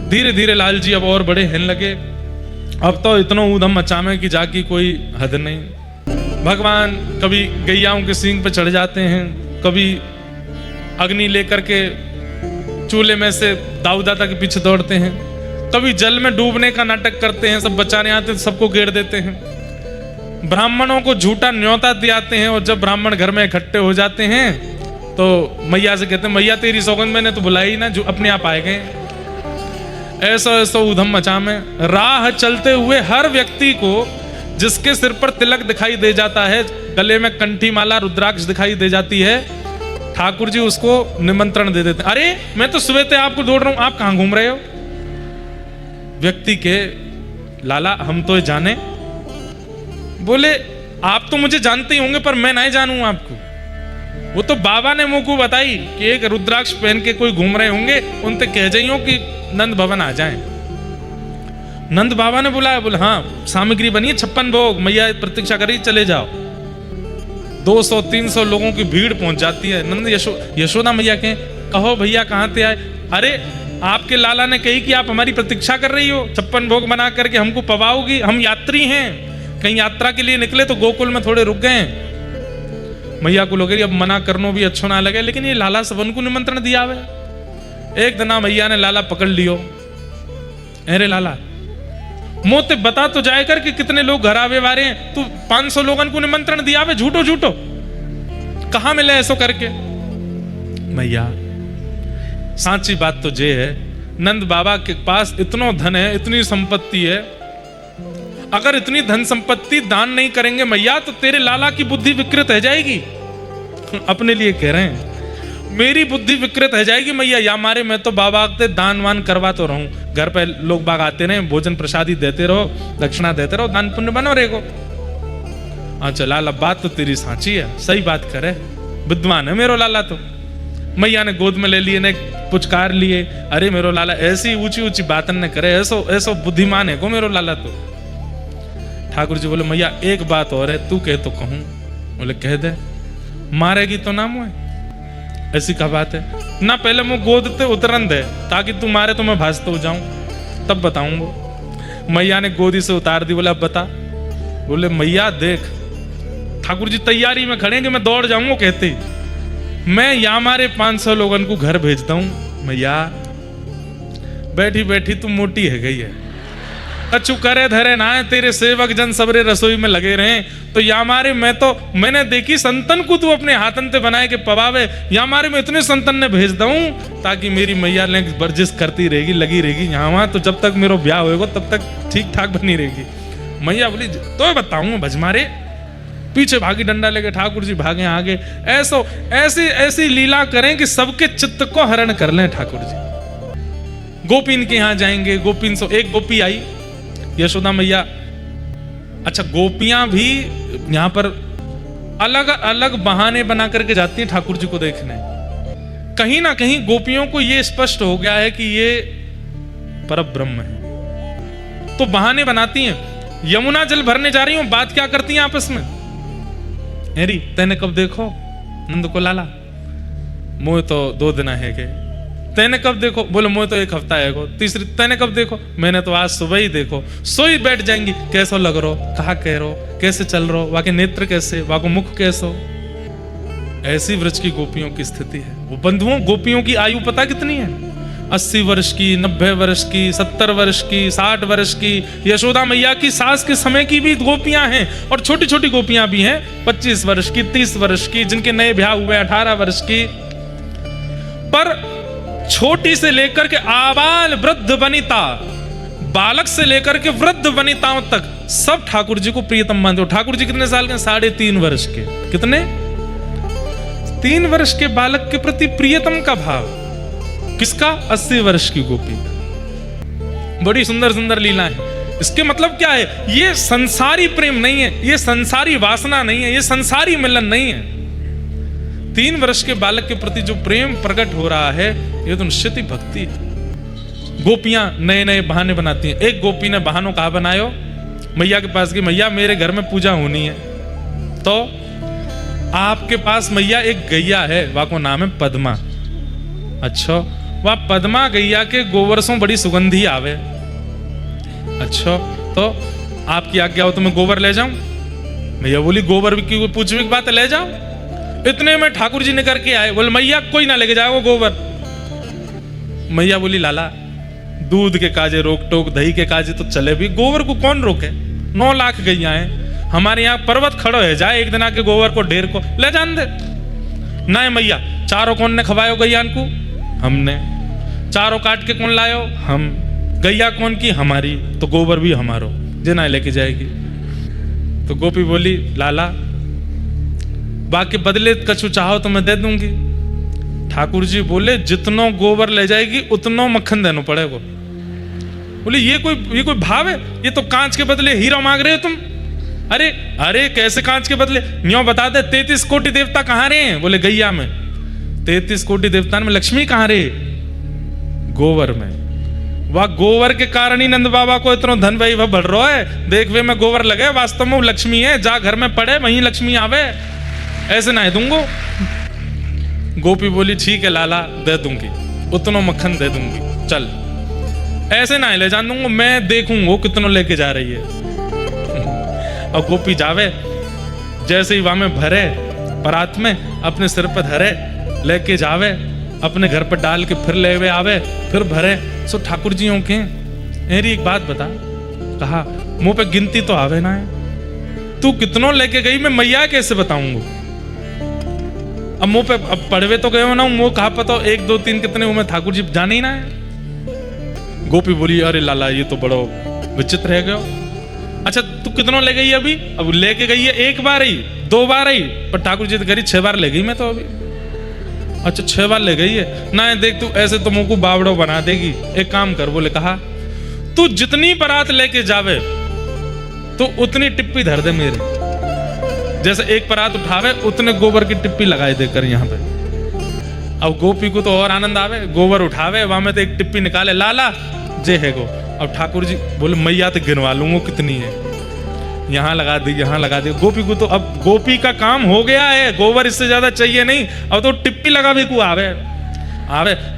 धीरे धीरे लाल जी अब और बड़े हैं लगे। अब तो इतना ऊधम मचावे कि जाकी कोई हद नहीं। भगवान कभी गैयाओं के सींग पे चढ़ जाते हैं, कभी अग्नि लेकर के चूल्हे में से दाऊ दादा के पीछे दौड़ते हैं, कभी जल में डूबने का नाटक करते हैं, सब बचाने आते हैं, सबको घेर देते हैं। ब्राह्मणों को झूठा न्योता दिलाते हैं, और जब ब्राह्मण घर में इकट्ठे हो जाते हैं तो मैया से कहते हैं, मैया तेरी सौगंध मैंने तो बुलाई ना, जो अपने आप आए गए। ऐसा ऐसा उधम मचा में राह चलते हुए हर व्यक्ति को जिसके सिर पर तिलक दिखाई दे जाता है, गले में कंठी माला रुद्राक्ष दिखाई दे जाती है, ठाकुर जी उसको निमंत्रण दे देते हैं। अरे मैं तो सुबह से आपको दौड़ रहा हूं, आप कहां घूम रहे हो? व्यक्ति के लाला हम तो जाने, बोले आप तो मुझे जानते ही होंगे पर मैं नहीं जानूं आपको। वो तो बाबा ने मुंह को बताई कि एक रुद्राक्ष पहन के कोई घूम रहे होंगे, उनसे कह जाइयो कि नंद भवन आ जाएं। नंद बाबा ने बुलाया, बोले हाँ सामग्री बनी है 56 भोग, मैया प्रतीक्षा करी, चले जाओ। 200-300 लोगों की भीड़ पहुंच जाती है। नंद यशोदा मैया के कहो भैया कहाँ से आए? अरे आपके लाला ने कही कि आप हमारी प्रतीक्षा कर रही हो, 56 भोग बना करके हमको पवाओगी, हम यात्री हैं, कहीं यात्रा के लिए निकले तो गोकुल में थोड़े रुक गए। मैया को लोग अब मना करना भी अच्छा ना लगे, लेकिन ये लाला सबन को निमंत्रण दिया हुआ। एक दिन मैया ने लाला पकड़ लियो, अरे लाला मोते बता तो जाए कर कि कितने लोग घर आवे वारे हैं, तू 500 लोगन को निमंत्रण दिया हुआ, झूठो झूठो कहां मिले ऐसो करके? मैया सांची बात तो जे है, नंद बाबा के पास इतना धन है, इतनी संपत्ति है, अगर इतनी धन संपत्ति दान नहीं करेंगे मैया तो तेरे लाला की बुद्धि विकृत हो जाएगी। अपने लिए कह रहे हैं, मेरी बुद्धि विकृत हो जाएगी मैया, या मारे मैं तो बाबा के दान वान करवा तो रहूं, घर पे लोग बाग आते रहे, भोजन प्रसादी देते रहो, दक्षिणा देते रहो, दान पुण्य बनो रहेगो। अच्छा लाला बात तो तेरी साची है, सही बात करे, विद्वान है मेरो लाला। तो मैया ने गोद में ले लिए, ने पुचकार लिए, अरे मेरो लाला ऐसी ऊंची ऊंची बातन ने करे, ऐसो ऐसो बुद्धिमान है को मेरो लाला। तो ठाकुर जी बोले मैया एक बात और है, तू कह तो कहूं। बोले कह दे। मारेगी तो ना मुझे, ऐसी क्या बात है? ना पहले मुझे गोद ते उतरन दे, ताकि तू मारे तो मैं भासते हो जाऊं, तब बताऊंगा। मैया ने गोदी से उतार दी। बोला अब बता। बोले मैया देख ठाकुर जी तैयारी में खड़े कि मैं दौड़ जाऊंगा, कहते मैं या मारे 500 लोगन को घर भेजता हूं। मैया बैठी बैठी तू मोटी है गई है, कछु करे धरे ना है, तेरे सेवक जन सबरे रसोई में लगे रहे, तो या मारे मैंने देखी संतन को तू अपने हाथन से बनाए के पवावे, या मारे मैं इतने संतन ने भेज दूं ताकि मेरी मैया ने वर्जिश करती रहेगी, लगी रहेगी यहाँ वहां, तो जब तक मेरा ब्याह होएगा तब तक ठीक ठाक बनी रहेगी। मैया बोली तो बताऊं भजमारे। पीछे भागी डंडा लेके, ठाकुर जी भागे आगे। ऐसी ऐसी लीला करें कि सबके चित्त को हरण कर लें ठाकुर जी। गोपीन के यहाँ जाएंगे, गोपीन से एक गोपी आई यशोदा मैया। अच्छा गोपियां भी यहां पर अलग अलग बहाने बना करके जाती हैं ठाकुर जी को देखने। कहीं ना कहीं गोपियों को यह स्पष्ट हो गया है कि ये परब्रह्म है, तो बहाने बनाती हैं। यमुना जल भरने जा रही हूं, बात क्या करती हैं आपस में? हेरी तेने कब देखो नंद को लाला? मोह तो 2 दिन है के। तेने कब देखो? बोले मोह तो 1 हफ्ता है को। तीसरी तेने कब देखो? मैंने तो आज सुबह ही देखो। सोई बैठ जाएंगी, कैसो लग रो, कहा कह रो, कैसे चल रो, वाके नेत्र कैसे, वाको मुख कैसो। ऐसी व्रज की गोपियों की स्थिति है। वो बंधुओं गोपियों की आयु पता कितनी है? 80 वर्ष की, 90 वर्ष की, 70 वर्ष की, 60 वर्ष की। यशोदा मैया की सास के समय की भी गोपियां हैं, और छोटी छोटी गोपियां भी हैं, 25 वर्ष की, 30 वर्ष की, जिनके नए ब्याह हुए 18 वर्ष की। पर छोटी से लेकर के आबाल वृद्ध वनिता, बालक से लेकर के वृद्ध वनिताओं तक सब ठाकुर जी को प्रियतम मानते हो। ठाकुर जी कितने साल के? 3.5 वर्ष के। कितने? 3 वर्ष के बालक के प्रति प्रियतम का भाव। किसका? 80 वर्ष की गोपी। बड़ी सुंदर सुंदर लीला है। इसके मतलब क्या है? ये संसारी प्रेम नहीं है, ये संसारी वासना नहीं है, ये संसारी मिलन नहीं है। 3 वर्ष के बालक के प्रति जो प्रेम प्रकट हो रहा है, ये तो निश्चित ही भक्ति है। गोपियां नए नए बहाने बनाती हैं। एक गोपी ने बहानों कहा बनायो, मैया के पास गई, मैया मेरे घर में पूजा होनी है, तो आपके पास मैया एक गैया है, वाको नाम है पद्मा। अच्छा वह पद्मा गैया के गोबर से बड़ी सुगंधी आवे। अच्छा तो आपकी आज्ञा हो तो मैं गोबर ले जाऊं? मैया बोली गोबर भी क्यों, पूछने की बात है, ले जाओ। इतने में ठाकुर जी निकल के आए, बोले मैया कोई ना लेके जाएगा गोबर। मैया बोली लाला दूध के काजे रोक टोक, दही के काजे तो चले भी, गोबर को कौन रोके? 9 लाख गैया हैं हमारे यहाँ, पर्वत खड़ो है जाए एक दिन आके गोबर को ढेर को ले जान दे। ना मैया, चारों कौन ने खवायो गैयान को? हमने। चारों काट के कौन लायो? हम। गैया कौन की? हमारी, तो गोबर भी हमारो, जिना लेके जाएगी। तो गोपी बोली लाला बाकी बदले कछु चाहो तो मैं दे दूंगी। ठाकुर जी बोले जितनो गोबर ले जाएगी उतनो मक्खन देना पड़ेगा। बोले ये कोई भाव है? ये तो कांच के बदले हीरा मांग रहे हो तुम। अरे अरे कैसे कांच के बदले? न्यों बता दे 33 कोटि देवता कहाँ रहे हैं? बोले गैया में। 33 कोटि देवता में लक्ष्मी कहाँ रहे? गोबर में। वह गोबर के कारण ही नंद बाबा को इतना धन वैभव बढ़ रहा है। देख वे में गोबर लगे, वास्तव में लक्ष्मी है, जा घर में पड़े वहीं लक्ष्मी आवे, ऐसे ना दूंगो। गोपी बोली ठीक है लाला दे दूंगी, उतना मक्खन दे दूंगी, चल। ऐसे ना ले जान दूंगा, मैं देखूंगा कितना लेके जा रही है। और गोपी जावे, जैसे ही वहां में भरे परात में अपने सिर पर धरे, लेके जावे अपने घर पर डाल के फिर ले वे आवे, फिर भरे। सो ठाकुर जी हो के मेरी एक बात बता, कहा मुंह पे गिनती तो आवे ना है, तू कितनों लेके गई, मैं मैया कैसे बताऊंगा? अब मुंह पे अब पढ़वे तो गए हो ना, मुंह कहा पता 1 2 3 कितने में ठाकुर जी जाने ही ना है। गोपी बोली अरे लाला ये तो बड़ो विचित्र है गयो। अच्छा तू कितनों ले गई अभी? अब लेके गई है 1 बार ही 2 बार ही, पर ठाकुर जी तो करी 6 बार ले गई मैं तो अभी। अच्छा 6 बार ले गई है ना, देख तू ऐसे तो मुंह को बावड़ो बना देगी। एक काम कर, बोले कहा तू जितनी बारात लेके जावे तो उतनी टिप्पी धर दे मेरी। जैसे एक परात उठावे उतने गोबर की टिप्पी लगाए देकर यहाँ पे। अब गोपी को तो और आनंद आवे, गोबर उठावे वहां में तो एक टिप्पी निकाले, लाला जे है गो। अब ठाकुर जी बोले मैया तो गिनवा लूंगा कितनी है, यहाँ लगा दी यहाँ लगा दी। गोपी को तो अब गोपी का काम हो गया है, गोबर इससे ज्यादा चाहिए नहीं। अब तो टिप्पी लगा भी को आवे।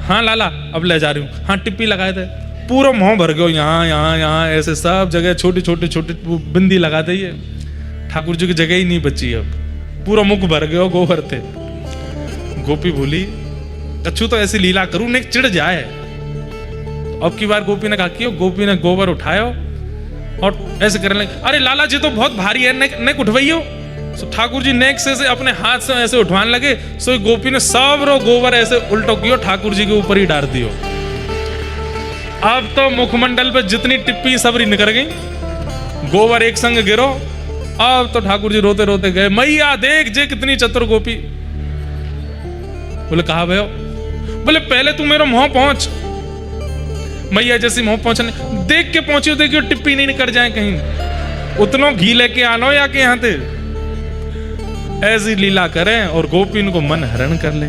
हाँ लाला अब ले जा रही हूँ, हाँ टिप्पी लगाए थे, पूरा मुंह भर गयो, यहाँ यहाँ यहाँ ऐसे सब जगह छोटी छोटी छोटी बिंदी लगा दी है। ठाकुर जी की जगह ही नहीं बची, अब पूरा मुख भर गयो गोबर थे। गोपी बोली कछु तो ऐसी लीला करूं नहीं चिढ़ जाए। अब की बार गोपी ने कहा कि गोपी ने गोबर उठायो और ऐसे करने लगे, अरे लाला जी तो बहुत भारी है, नेक उठवाइयो। सो ठाकुर जी नेक से अपने हाथ से ऐसे उठवाने लगे। सो गोपी ने सब रो गोबर ऐसे उल्टो कियो, ठाकुर जी के ऊपर ही डाल दियो। अब तो मुखमंडल पे जितनी टिप्पी सबरी निकल गई, गोबर एक संग गिरो। अब तो ठाकुर जी रोते रोते गए, मैया देख जे कितनी चतुर गोपी। बोले कहा भयो? बोले पहले तू मेरे मुंह पहुंच। मैया जैसी मुंह पहुंचने देख के पहुंची, देखियो टिप्पी नहीं निकल जाए कहीं, उतनो घी लेके आनो या के यहाँ थे। ऐसी लीला करें और गोपी इनको मन हरण कर ले,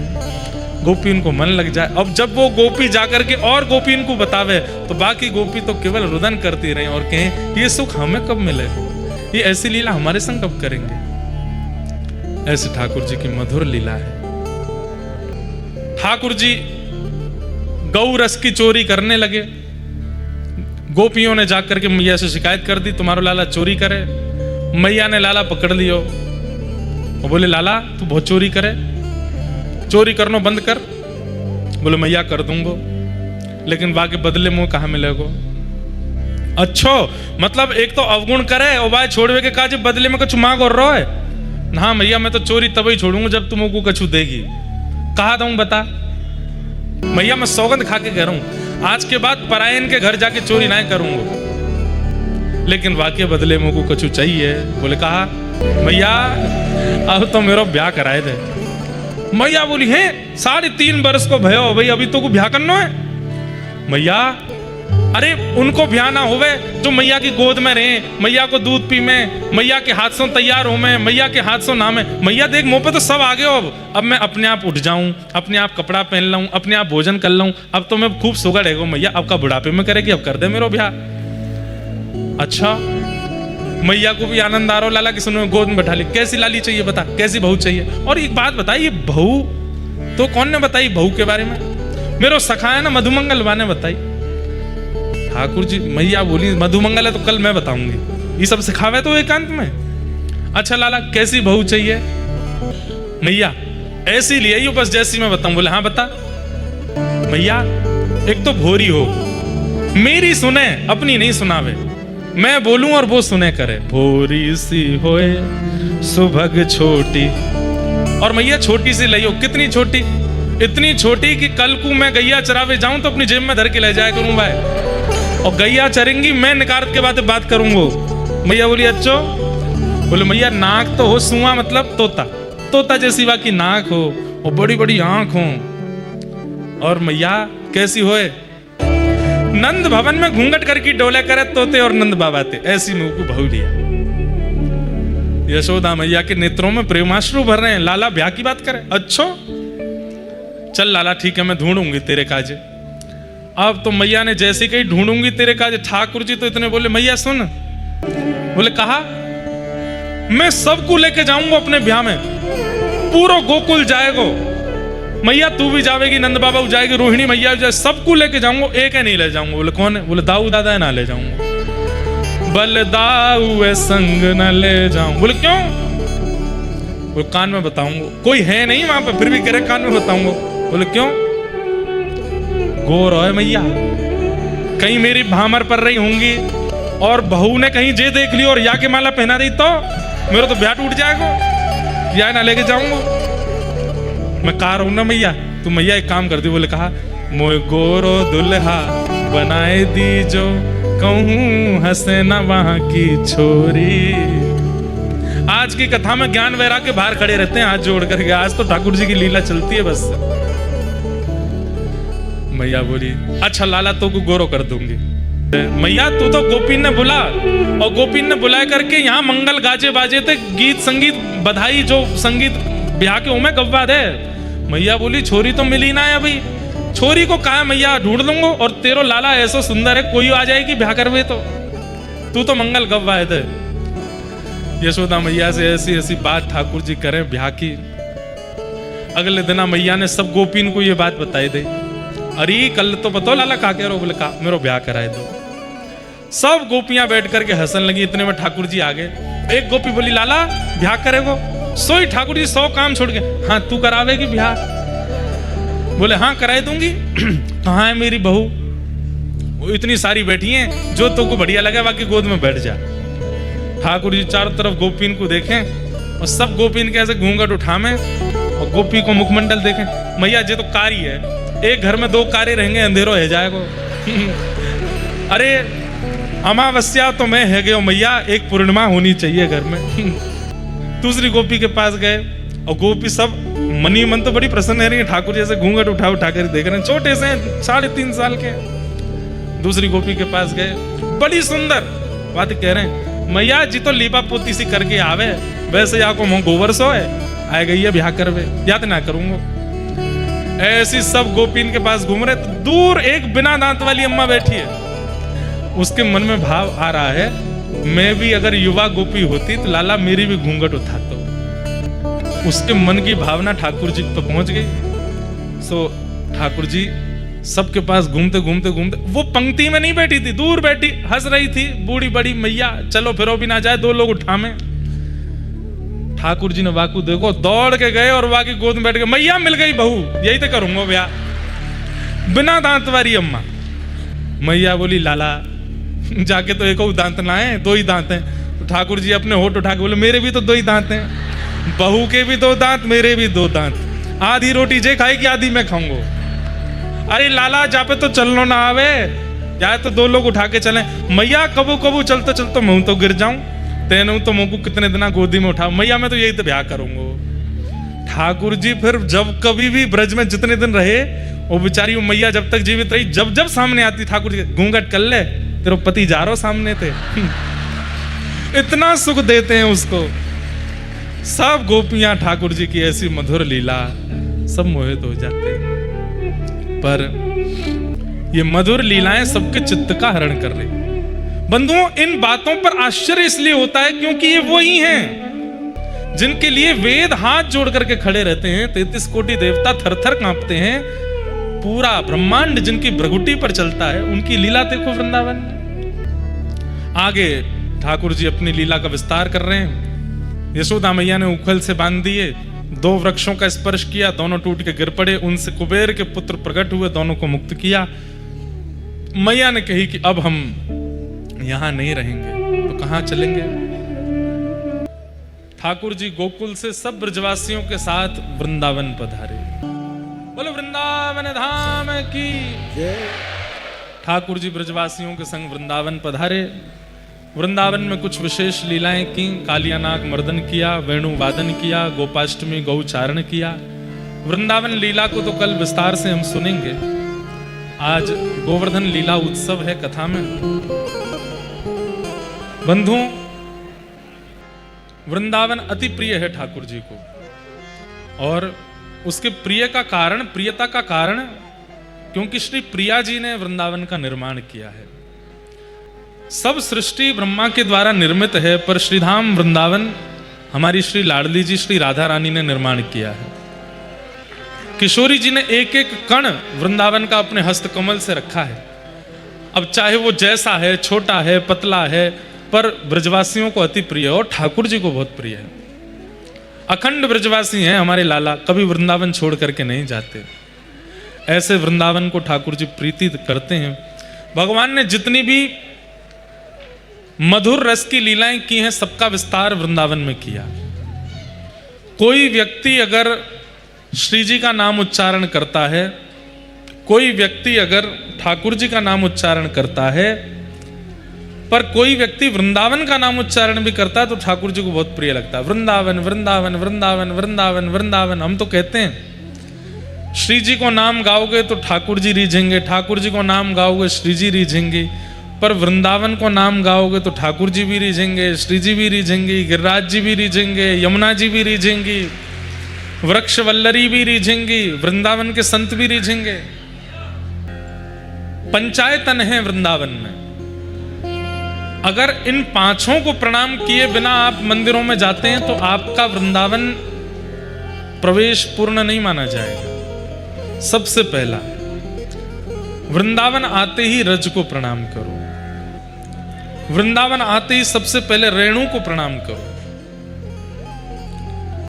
गोपी इनको मन लग जाए। अब जब वो गोपी जाकर के और गोपी इनको बतावे तो बाकी गोपी तो केवल रुदन करती रहे और कहें ये सुख हमें कब मिलेगा, ये ऐसी लीला हमारे संग कब करेंगे। ऐसे ठाकुर जी की मधुर लीला है। ठाकुर जी गौ रस की चोरी करने लगे। गोपियों ने जाकर के मैया से शिकायत कर दी तुम्हारा लाला चोरी करे। मैया ने लाला पकड़ लियो और बोले लाला तू बहुत चोरी करे, चोरी करनो बंद कर। बोले मैया कर दूंगो, लेकिन बाकी बदले मुंह कहाँ मिलेगो। अच्छो मतलब एक तो अवगुण करे और भाई छोड़वे के काज बदले में कुछ मांग और रो है। हाँ मैया मैं तो चोरी तभी छोड़ूंगा जब तुमको कछु देगी। कहा दूं बता? मैया मैं सौगंध खा के कह रहा हूं आज के बाद परायन के घर जाके चोरी ना करूंगा, लेकिन वाकई बदले मुझको कछु चाहिए। बोले कहा मैया अब तो मेरा ब्याह कराए थे। मैया बोली है 3.5 बरस को भयो भाई अभी तो को ब्याह करना है। मैया अरे उनको ब्याह ना होवे जो मैया की गोद में रहे, मैया को दूध पी में, मैया के हाथ से तैयार हो में, मैया के हाथ से ना में। मैया देख मुंह पे तो सब आ गए, अब मैं अपने आप उठ जाऊं, अपने आप कपड़ा पहन लाऊं, अपने आप भोजन कर लाऊं, अब तो मैं खूब सुगड़ है मैया अब का बुढ़ापे में करेगी, अब कर दे मेरा ब्याह। अच्छा मैया को भी आनंद आ रहा, लाला की सुनो गोद में बैठा ली। कैसी लाली चाहिए बता, कैसी बहू चाहिए? और एक बात बताइए बहू तो कौन ने बताई बहू के बारे में? मेरो सखा है ना मधुमंगल वाने बताई। ठाकुर जी मैया बोली मधुमंगल है तो कल मैं बताऊंगी, ये सब सिखावे तो एकांत में। अच्छा लाला कैसी बहू चाहिए? मैया ऐसी ले आइयो बस जैसी मैं बताऊं। बोले हाँ बता। मैया एक तो भोरी हो, मेरी सुने अपनी नहीं सुनावे, मैं बोलूं और वो सुने करे। भोरी सी होए सुभग छोटी, और मैया छोटी सी लइयो। कितनी छोटी? इतनी छोटी कि कल को मैं गैया चरावे जाऊं तो अपनी जेब में धर के ले जाया करूं भाई, और गैया चरेंगी मैं निकारत के बाद बात करूंगा। मैया बोली अच्छो। बोले मैया नाक तो हो सुआ, मतलब तोता, तोता जैसी वा की नाक हो और बड़ी बड़ी आंख हो। और मैया कैसी होए? नंद भवन में घूंघट करके डोले करे तोते और नंद बाबा थे, ऐसी मुंह को बहू लिया। यशोदा मैया के नेत्रों में प्रेमाश्रु भर रहे हैं। लाला ब्याह की बात करे? अच्छो चल लाला ठीक है मैं ढूंढूंगी तेरे काजे। अब तो मैया ने जैसे कही ढूंढूंगी तेरे काजे, ठाकुर जी तो इतने बोले मैया सुन। बोले कहा मैं सबको लेके जाऊंगा अपने ब्याह में, पूरा गोकुल जाएगो। मैया तू भी जाएगी, नंद बाबा जाएगी, रोहिणी मैया जाए, सबको लेके जाऊंगा, एक है नहीं ले जाऊंगा। बोले कौन है? बोले दाऊ दादा है ना ले जाऊंगा। बल दाऊ संग न ले जाऊं। बोले क्यों? बोले कान में बताऊंगा। कोई है नहीं वहां पे, फिर भी कह रहे कान में बताऊंगा। बोले क्यों? गोर है मैया, कहीं मेरी भामर पर रही होंगी और बहू ने कहीं जे देख ली और या के माला पहना दी तो मेरा तो ब्याह टूट जाएगा, या ना लेके जाऊंगा। मैं कहा रहूं ना मैया, तू मैया एक काम कर दी। बोले कहा मोए गोरो दुल्हा बनाए दी जो, कहूं हंसे ना वहां की छोरी। आज की कथा में ज्ञान वैराग्य के बाहर खड़े रहते हैं हाथ जोड़ करके। आज तो ठाकुर जी की लीला चलती है बस। मैया बोली अच्छा लाला तो को गोरो कर दूंगी। मैया तू तो गोपीन ने बुला, और गोपीन ने बुला करके यहाँ मंगल गाजे बाजे थे, गीत संगीत बधाई जो संगीत ब्याह के उमे गव्वा दे। मैया बोली छोरी तो मिली ना है अभी, छोरी को कहा मैया ढूंढ लूंगा, और तेरो लाला ऐसा सुंदर है कोई आ जाएगी ब्याह करवे तो, तू तो मंगल गव्वा है थे। यशोदा मैया से ऐसी ऐसी बात ठाकुर जी करें ब्याह की। अगले दिन मैया ने सब गोपीन को ये बात बताई दे। अरे कल तो बताओ लाला का कह रहे हो? बोले का मेरा ब्याह कराए दो। सब गोपियां बैठ करके हंसन लगी। इतने में ठाकुर जी आ गए। एक गोपी बोली लाला ब्याह करेगो? सोई ठाकुर जी 100 काम छोड़ के, हाँ तू करावेगी ब्याह? बोले हाँ कराए दूंगी। कहाँ है मेरी बहू? वो इतनी सारी बैठी हैं, जो तुमको बढ़िया लगे बाकी गोद में बैठ जा। ठाकुर जी चारों तरफ गोपीन को देखें और सब गोपीन के ऐसे घूंघट उठावे और गोपी को मुखमंडल देखें। मैया जे तो कारी है, एक घर में 2 कारे रहेंगे अंधेरो है जाएगा। अरे अमावस्या तो मैं है गयो मैया, एक पूर्णिमा होनी चाहिए घर में। दूसरी गोपी के पास गए और गोपी सब मनी मन तो बड़ी प्रसन्न है, ठाकुर जैसे घूंघट उठा कर देख रहे हैं, छोटे से 3.5 साल के। दूसरी गोपी के पास गए, बड़ी सुंदर बात कह रहे हैं, मैया जी तो लीपा पोती सी करके आवे, वैसे या को मोह गोबर सो है आए गई है ब्याह करवे, याद ना करूंगा। ऐसी सब गोपीन के पास घूम रहे, तो दूर एक बिना दांत वाली अम्मा बैठी है। उसके मन में भाव आ रहा है, मैं भी अगर युवा गोपी होती तो लाला मेरी भी घूंघट उठाता। उसके मन की भावना ठाकुर जी पे पहुंच गई। सो ठाकुर जी सबके पास घूमते घूमते वो पंक्ति में नहीं बैठी थी, दूर बैठी हंस रही थी। बूढ़ी बड़ी मैया चलो फिरो भी ना जाए, 2 लोग उठामे। ठाकुर जी ने वाकू देखो, दौड़ के गए और वाकी गोद में बैठ गए। मैया मिल गई बहू, यही तो करूंगा ब्याह। बिना दांत वाली अम्मा। मैया बोली लाला जाके तो एक दांत ना है, 2 ही दांत हैं। तो ठाकुर जी अपने होठ उठा के बोले मेरे भी तो 2 ही दांत हैं, बहू के भी 2 दांत, मेरे भी 2 दांत। आधी रोटी जे खाएगी आधी मैं खाऊंगा। अरे लाला जा पे तो चलनो ना आवे, या तो 2 लोग उठा के चले। मैया कबू कबू चलते चलते मैं तो गिर जाऊं, तेनू तो मुझको कितने दिन गोदी में उठा। मैया मैं तो यही तो ब्याह करूंगा। ठाकुर जी फिर जब कभी भी ब्रज में जितने दिन रहे, वो बेचारी वो मैया जब तक जीवित रही, जब जब सामने आती ठाकुर जी घूंघट कर ले, तेरे पति जा रहा सामने थे। इतना सुख देते हैं उसको। सब गोपियां ठाकुर जी की ऐसी मधुर लीला, सब मोहित हो जाते हैं। पर ये मधुर लीलाएं सबके चित्त का हरण कर रही। बंधुओं, इन बातों पर आश्चर्य इसलिए होता है क्योंकि ये वही हैं जिनके लिए वेद हाथ जोड़ करके खड़े रहते हैं, 33 कोटि देवता थर थर कांपते हैं। पूरा ब्रह्मांड जिनकी भ्रगुटी पर चलता है, उनकी लीला देखो वृंदावन में। आगे ठाकुर जी अपनी लीला का विस्तार कर रहे हैं। यशोदा मैया ने उखल से बांध दिए, 2 वृक्षों का स्पर्श किया, दोनों टूट के गिर पड़े, उनसे कुबेर के पुत्र प्रकट हुए, दोनों को मुक्त किया। मैया ने कही कि अब हम यहां नहीं रहेंगे, तो कहां चलेंगे? ठाकुर जी गोकुल से सब ब्रजवासियों के साथ वृंदावन पधारे। बोलो वृंदावन धाम की जय। ठाकुर जी ब्रजवासियों के संग वृंदावन पधारे। वृंदावन में कुछ विशेष लीलाएं की, कालियानाग मर्दन किया, वेणु वादन किया, गोपाष्टमी गौचारण किया। वृंदावन लीला को तो कल विस्तार से हम सुनेंगे। आज गोवर्धन लीला उत्सव है कथा में। बंधुओं, वृंदावन अति प्रिय है ठाकुर जी को, और उसके प्रिय का कारण, प्रियता का कारण, क्योंकि श्री प्रिया जी ने वृंदावन का निर्माण किया है। सब सृष्टि ब्रह्मा के द्वारा निर्मित है, पर श्रीधाम वृंदावन हमारी श्री लाडली जी श्री राधा रानी ने निर्माण किया है। किशोरी जी ने एक एक कण वृंदावन का अपने हस्तकमल से रखा है। अब चाहे वो जैसा है, छोटा है, पतला है, पर ब्रजवासियों को अति प्रिय है और ठाकुर जी को बहुत प्रिय है। अखंड ब्रजवासी हैं हमारे लाला, कभी वृंदावन छोड़ करके नहीं जाते। ऐसे वृंदावन को ठाकुर जी प्रीति करते हैं। भगवान ने जितनी भी मधुर रस की लीलाएं की हैं, सबका विस्तार वृंदावन में किया। कोई व्यक्ति अगर श्री जी का नाम उच्चारण करता है, कोई व्यक्ति अगर ठाकुर जी का नाम उच्चारण करता है, पर कोई व्यक्ति वृंदावन का नाम उच्चारण भी करता है, तो ठाकुर जी को बहुत प्रिय लगता है। वृंदावन वृंदावन वृंदावन वृंदावन वृंदावन। हम तो कहते हैं श्री जी को नाम गाओगे तो ठाकुर जी रीझेंगे, ठाकुर जी को नाम गाओगे श्री जी रीझेंगे, पर वृंदावन को नाम गाओगे तो ठाकुर जी भी रीझेंगे, श्री जी भी रीझेंगे, गिरिराज जी भी रीझेंगे, यमुना जी भी रीझेंगी, वृक्ष वल्लरी भी रीझेंगी, वृंदावन के संत भी रीझेंगे। पंचायतन है वृंदावन में। अगर इन 5 को प्रणाम किए बिना आप मंदिरों में जाते हैं तो आपका वृंदावन प्रवेश पूर्ण नहीं माना जाएगा। सबसे पहला, वृंदावन आते ही रज को प्रणाम करो। वृंदावन आते ही सबसे पहले रेणु को प्रणाम करो।